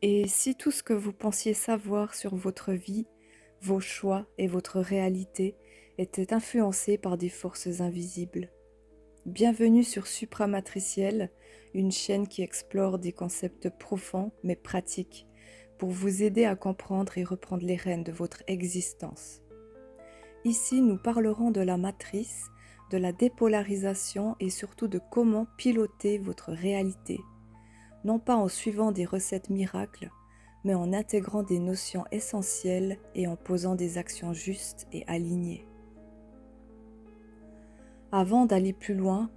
Et si tout ce que vous pensiez savoir sur votre vie, vos choix et votre réalité était influencé par des forces invisibles? Bienvenue sur Supramatriciel, une chaîne qui explore des concepts profonds mais pratiques pour vous aider à comprendre et reprendre les rênes de votre existence. Ici, nous parlerons de la matrice, de la dépolarisation et surtout de comment piloter votre réalité, non pas en suivant des recettes miracles, mais en intégrant des notions essentielles et en posant des actions justes et alignées. Avant d'aller plus loin,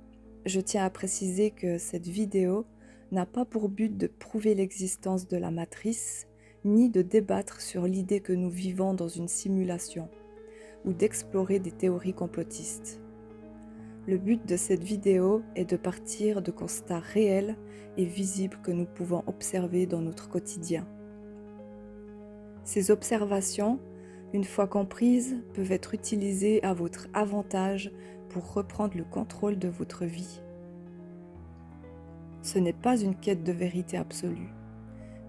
je tiens à préciser que cette vidéo n'a pas pour but de prouver l'existence de la matrice, ni de débattre sur l'idée que nous vivons dans une simulation, ou d'explorer des théories complotistes. Le but de cette vidéo est de partir de constats réels et visibles que nous pouvons observer dans notre quotidien. Ces observations, une fois comprises, peuvent être utilisées à votre avantage pour reprendre le contrôle de votre vie. Ce n'est pas une quête de vérité absolue,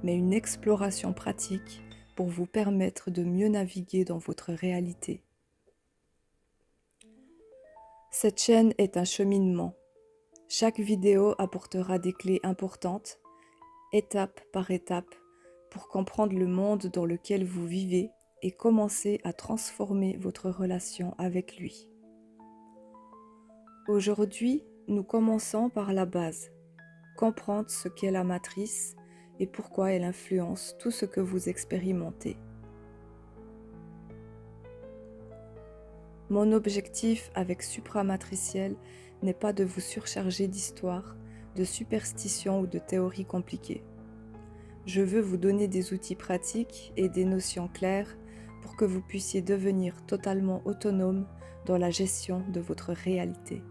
mais une exploration pratique pour vous permettre de mieux naviguer dans votre réalité. Cette chaîne est un cheminement. Chaque vidéo apportera des clés importantes, étape par étape, pour comprendre le monde dans lequel vous vivez et commencer à transformer votre relation avec lui. Aujourd'hui, nous commençons par la base, comprendre ce qu'est la matrice et pourquoi elle influence tout ce que vous expérimentez. Mon objectif avec Supramatriciel n'est pas de vous surcharger d'histoires, de superstitions ou de théories compliquées. Je veux vous donner des outils pratiques et des notions claires pour que vous puissiez devenir totalement autonome dans la gestion de votre réalité.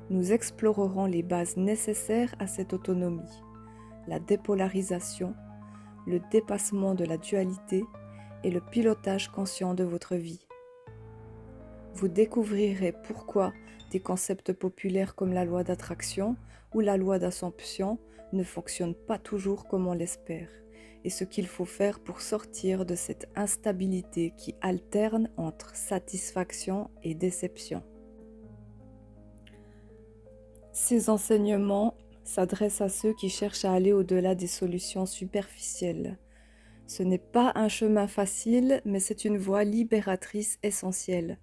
Nous explorerons les bases nécessaires à cette autonomie, la dépolarisation, le dépassement de la dualité et le pilotage conscient de votre vie. Vous découvrirez pourquoi des concepts populaires comme la loi d'attraction ou la loi d'assomption ne fonctionnent pas toujours comme on l'espère, et ce qu'il faut faire pour sortir de cette instabilité qui alterne entre satisfaction et déception. Ces enseignements s'adressent à ceux qui cherchent à aller au-delà des solutions superficielles. Ce n'est pas un chemin facile, mais c'est une voie libératrice essentielle.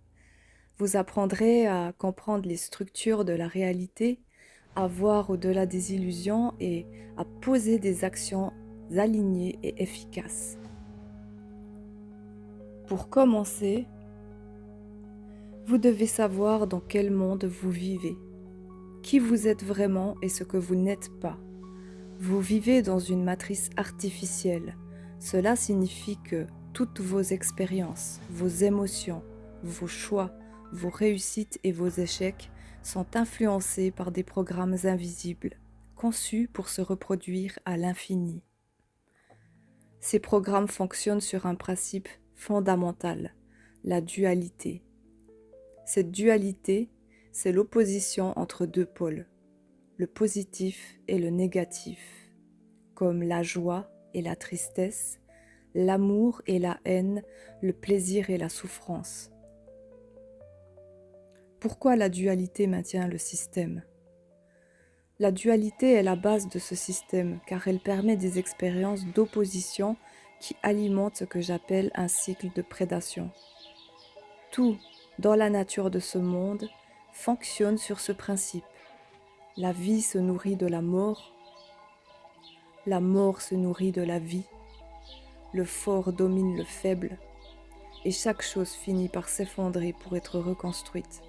Vous apprendrez à comprendre les structures de la réalité, à voir au-delà des illusions et à poser des actions alignées et efficaces. Pour commencer, vous devez savoir dans quel monde vous vivez, qui vous êtes vraiment et ce que vous n'êtes pas. Vous vivez dans une matrice artificielle. Cela signifie que toutes vos expériences, vos émotions, vos choix, vos réussites et vos échecs sont influencés par des programmes invisibles, conçus pour se reproduire à l'infini. Ces programmes fonctionnent sur un principe fondamental, la dualité. Cette dualité, c'est l'opposition entre deux pôles, le positif et le négatif, comme la joie et la tristesse, l'amour et la haine, le plaisir et la souffrance. Pourquoi la dualité maintient le système? La dualité est la base de ce système car elle permet des expériences d'opposition qui alimentent ce que j'appelle un cycle de prédation. Tout, dans la nature de ce monde, fonctionne sur ce principe. La vie se nourrit de la mort se nourrit de la vie, le fort domine le faible et chaque chose finit par s'effondrer pour être reconstruite.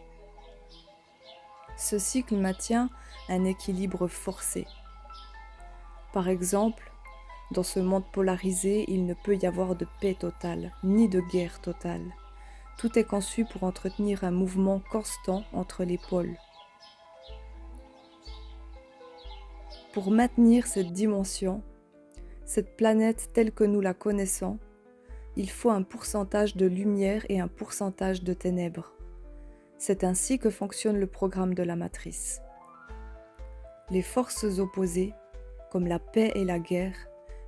Ce cycle maintient un équilibre forcé. Par exemple, dans ce monde polarisé, il ne peut y avoir de paix totale, ni de guerre totale. Tout est conçu pour entretenir un mouvement constant entre les pôles. Pour maintenir cette dimension, cette planète telle que nous la connaissons, il faut un pourcentage de lumière et un pourcentage de ténèbres. C'est ainsi que fonctionne le programme de la matrice. Les forces opposées, comme la paix et la guerre,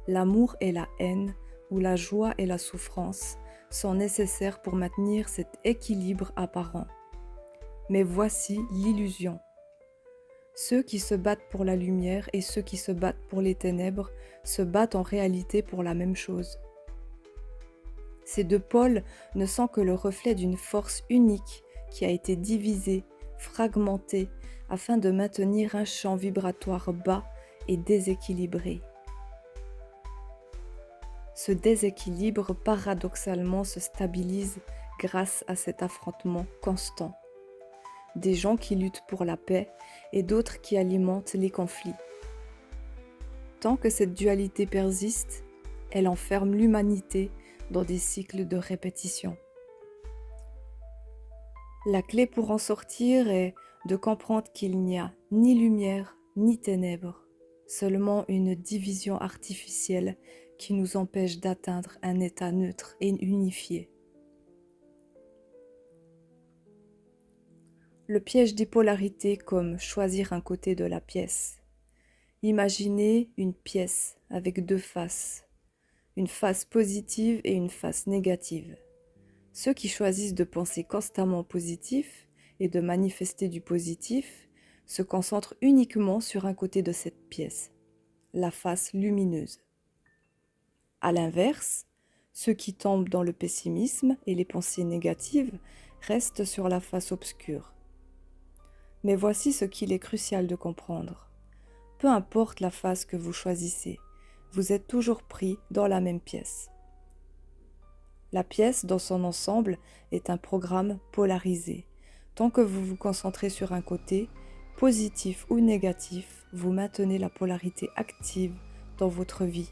l'amour et la haine, ou la joie et la souffrance, sont nécessaires pour maintenir cet équilibre apparent. Mais voici l'illusion. Ceux qui se battent pour la lumière et ceux qui se battent pour les ténèbres se battent en réalité pour la même chose. Ces deux pôles ne sont que le reflet d'une force unique qui a été divisée, fragmentée, afin de maintenir un champ vibratoire bas et déséquilibré. Ce déséquilibre paradoxalement se stabilise grâce à cet affrontement constant. Des gens qui luttent pour la paix et d'autres qui alimentent les conflits. Tant que cette dualité persiste, elle enferme l'humanité dans des cycles de répétition. La clé pour en sortir est de comprendre qu'il n'y a ni lumière ni ténèbres, seulement une division artificielle qui nous empêche d'atteindre un état neutre et unifié. Le piège des polarités comme choisir un côté de la pièce. Imaginez une pièce avec deux faces, une face positive et une face négative. Ceux qui choisissent de penser constamment positif et de manifester du positif se concentrent uniquement sur un côté de cette pièce, la face lumineuse. À l'inverse, ceux qui tombent dans le pessimisme et les pensées négatives restent sur la face obscure. Mais voici ce qu'il est crucial de comprendre. Peu importe la face que vous choisissez, vous êtes toujours pris dans la même pièce. La pièce, dans son ensemble, est un programme polarisé. Tant que vous vous concentrez sur un côté, positif ou négatif, vous maintenez la polarité active dans votre vie.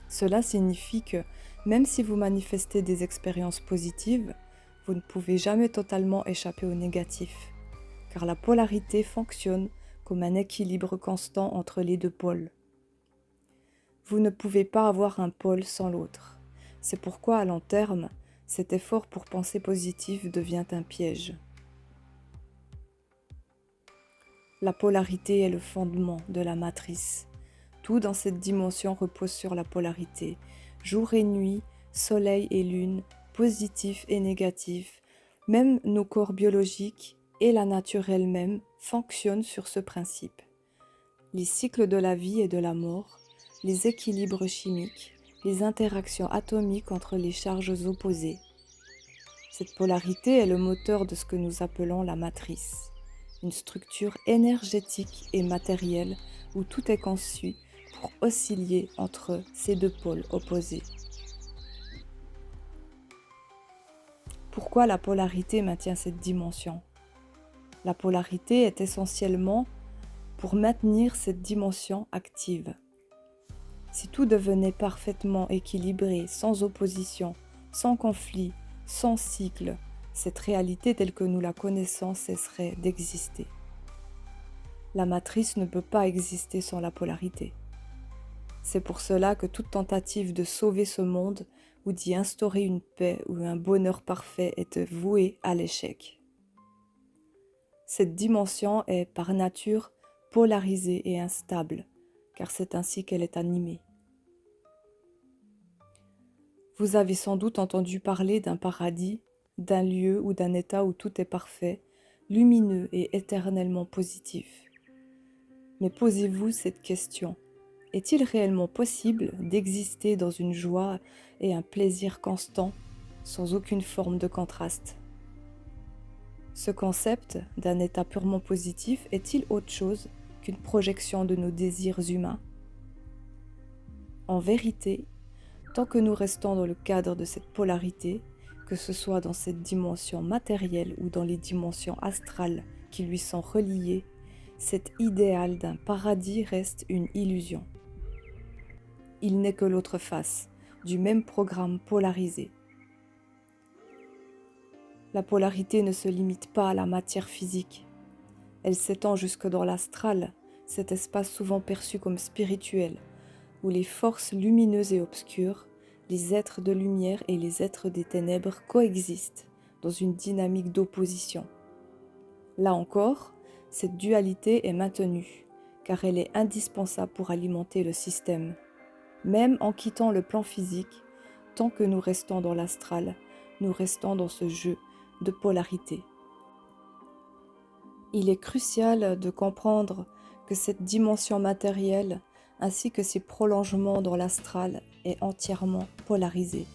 Cela signifie que, même si vous manifestez des expériences positives, vous ne pouvez jamais totalement échapper au négatif, car la polarité fonctionne comme un équilibre constant entre les deux pôles. Vous ne pouvez pas avoir un pôle sans l'autre. C'est pourquoi, à long terme, cet effort pour penser positif devient un piège. La polarité est le fondement de la matrice. Tout dans cette dimension repose sur la polarité. Jour et nuit, soleil et lune, positif et négatif, même nos corps biologiques et la nature elle-même fonctionnent sur ce principe. Les cycles de la vie et de la mort, les équilibres chimiques, les interactions atomiques entre les charges opposées. Cette polarité est le moteur de ce que nous appelons la matrice, une structure énergétique et matérielle où tout est conçu pour osciller entre ces deux pôles opposés. Pourquoi la polarité maintient cette dimension ? La polarité est essentiellement pour maintenir cette dimension active. Si tout devenait parfaitement équilibré, sans opposition, sans conflit, sans cycle, cette réalité telle que nous la connaissons cesserait d'exister. La matrice ne peut pas exister sans la polarité. C'est pour cela que toute tentative de sauver ce monde ou d'y instaurer une paix ou un bonheur parfait est vouée à l'échec. Cette dimension est par nature polarisée et instable, car c'est ainsi qu'elle est animée. Vous avez sans doute entendu parler d'un paradis, d'un lieu ou d'un état où tout est parfait, lumineux et éternellement positif. Mais posez-vous cette question. Est-il réellement possible d'exister dans une joie et un plaisir constant, sans aucune forme de contraste ? Ce concept d'un état purement positif est-il autre chose qu'une projection de nos désirs humains ? En vérité, tant que nous restons dans le cadre de cette polarité, que ce soit dans cette dimension matérielle ou dans les dimensions astrales qui lui sont reliées, cet idéal d'un paradis reste une illusion. Il n'est que l'autre face du même programme polarisé. La polarité ne se limite pas à la matière physique. Elle s'étend jusque dans l'astral, cet espace souvent perçu comme spirituel, où les forces lumineuses et obscures, les êtres de lumière et les êtres des ténèbres coexistent dans une dynamique d'opposition. Là encore, cette dualité est maintenue, car elle est indispensable pour alimenter le système. Même en quittant le plan physique, tant que nous restons dans l'astral, nous restons dans ce jeu de polarité. Il est crucial de comprendre que cette dimension matérielle, ainsi que ses prolongements dans l'astral, est entièrement polarisée.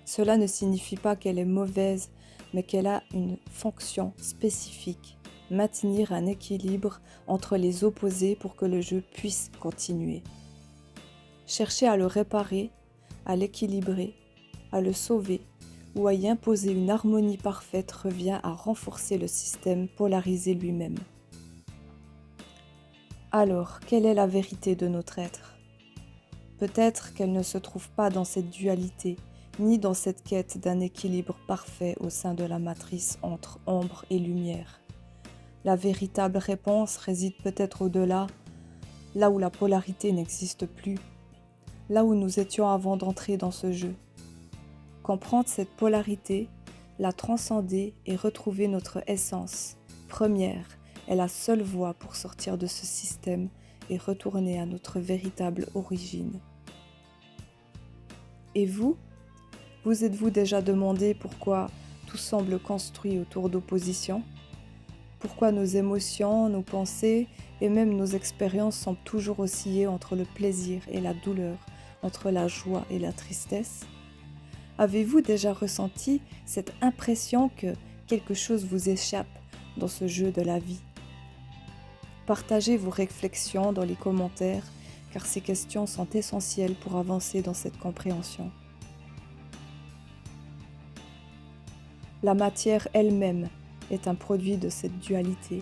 Cela ne signifie pas qu'elle est mauvaise, mais qu'elle a une fonction spécifique, maintenir un équilibre entre les opposés pour que le jeu puisse continuer. Chercher à le réparer, à l'équilibrer, à le sauver ou à y imposer une harmonie parfaite revient à renforcer le système polarisé lui-même. Alors, quelle est la vérité de notre être ? Peut-être qu'elle ne se trouve pas dans cette dualité, ni dans cette quête d'un équilibre parfait au sein de la matrice entre ombre et lumière. La véritable réponse réside peut-être au-delà, là où la polarité n'existe plus, là où nous étions avant d'entrer dans ce jeu. Comprendre cette polarité, la transcender et retrouver notre essence première est la seule voie pour sortir de ce système et retourner à notre véritable origine. Et vous êtes-vous déjà demandé pourquoi tout semble construit autour d'opposition ? Pourquoi nos émotions, nos pensées et même nos expériences semblent toujours osciller entre le plaisir et la douleur, entre la joie et la tristesse ? Avez-vous déjà ressenti cette impression que quelque chose vous échappe dans ce jeu de la vie ? Partagez vos réflexions dans les commentaires, car ces questions sont essentielles pour avancer dans cette compréhension. La matière elle-même est un produit de cette dualité.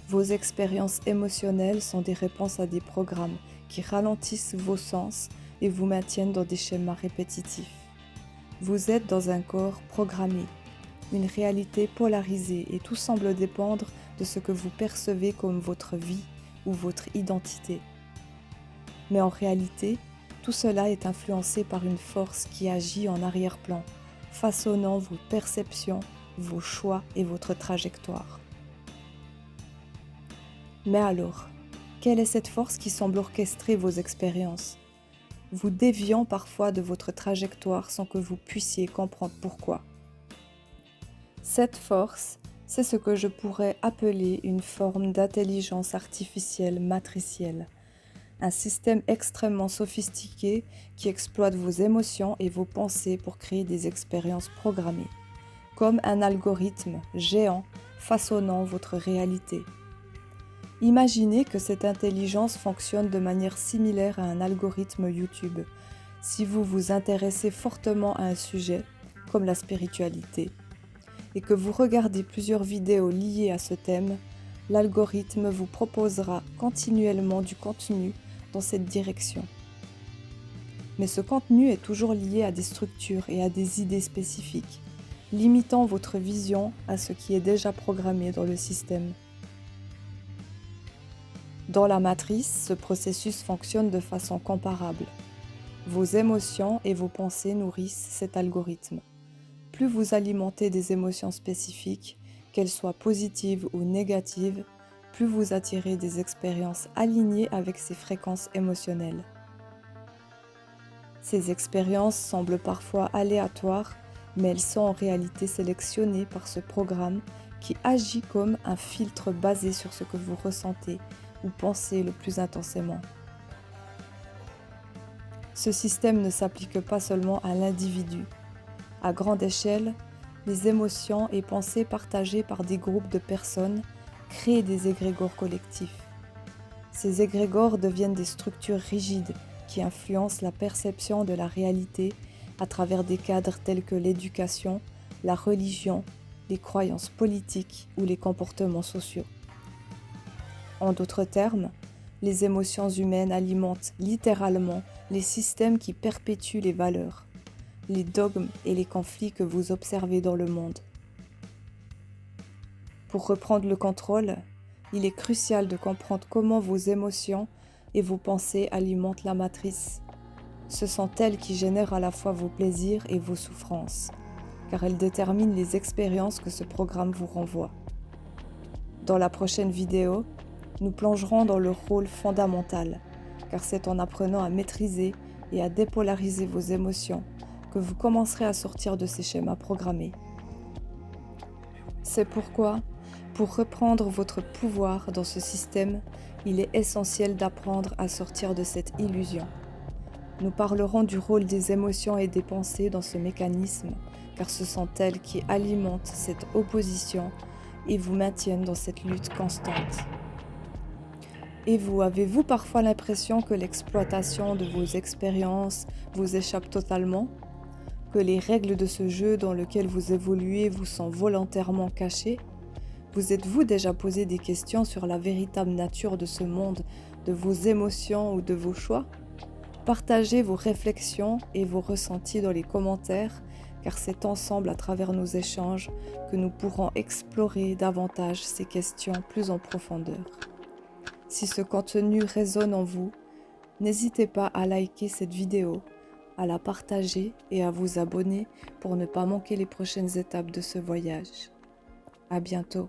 Vos expériences émotionnelles sont des réponses à des programmes qui ralentissent vos sens et vous maintiennent dans des schémas répétitifs. Vous êtes dans un corps programmé, une réalité polarisée et tout semble dépendre de ce que vous percevez comme votre vie ou votre identité. Mais en réalité, tout cela est influencé par une force qui agit en arrière-plan, façonnant vos perceptions, vos choix et votre trajectoire. Mais alors, quelle est cette force qui semble orchestrer vos expériences, vous déviant parfois de votre trajectoire sans que vous puissiez comprendre pourquoi? Cette force, c'est ce que je pourrais appeler une forme d'intelligence artificielle matricielle, un système extrêmement sophistiqué qui exploite vos émotions et vos pensées pour créer des expériences programmées, comme un algorithme géant façonnant votre réalité. Imaginez que cette intelligence fonctionne de manière similaire à un algorithme YouTube. Si vous vous intéressez fortement à un sujet, comme la spiritualité, et que vous regardez plusieurs vidéos liées à ce thème, l'algorithme vous proposera continuellement du contenu dans cette direction. Mais ce contenu est toujours lié à des structures et à des idées spécifiques, limitant votre vision à ce qui est déjà programmé dans le système. Dans la matrice, ce processus fonctionne de façon comparable. Vos émotions et vos pensées nourrissent cet algorithme. Plus vous alimentez des émotions spécifiques, qu'elles soient positives ou négatives, plus vous attirez des expériences alignées avec ces fréquences émotionnelles. Ces expériences semblent parfois aléatoires, mais elles sont en réalité sélectionnées par ce programme qui agit comme un filtre basé sur ce que vous ressentez ou pensez le plus intensément. Ce système ne s'applique pas seulement à l'individu. À grande échelle, les émotions et pensées partagées par des groupes de personnes créent des égrégores collectifs. Ces égrégores deviennent des structures rigides qui influencent la perception de la réalité à travers des cadres tels que l'éducation, la religion, les croyances politiques ou les comportements sociaux. En d'autres termes, les émotions humaines alimentent littéralement les systèmes qui perpétuent les valeurs, les dogmes et les conflits que vous observez dans le monde. Pour reprendre le contrôle, il est crucial de comprendre comment vos émotions et vos pensées alimentent la matrice. Ce sont elles qui génèrent à la fois vos plaisirs et vos souffrances, car elles déterminent les expériences que ce programme vous renvoie. Dans la prochaine vidéo, nous plongerons dans le rôle fondamental, car c'est en apprenant à maîtriser et à dépolariser vos émotions que vous commencerez à sortir de ces schémas programmés. C'est pourquoi, pour reprendre votre pouvoir dans ce système, il est essentiel d'apprendre à sortir de cette illusion. Nous parlerons du rôle des émotions et des pensées dans ce mécanisme, car ce sont elles qui alimentent cette opposition et vous maintiennent dans cette lutte constante. Et vous, avez-vous parfois l'impression que l'exploitation de vos expériences vous échappe totalement? Que les règles de ce jeu dans lequel vous évoluez vous sont volontairement cachées? Vous êtes-vous déjà posé des questions sur la véritable nature de ce monde, de vos émotions ou de vos choix? Partagez vos réflexions et vos ressentis dans les commentaires, car c'est ensemble à travers nos échanges que nous pourrons explorer davantage ces questions plus en profondeur. Si ce contenu résonne en vous, n'hésitez pas à liker cette vidéo, à la partager et à vous abonner pour ne pas manquer les prochaines étapes de ce voyage. À bientôt.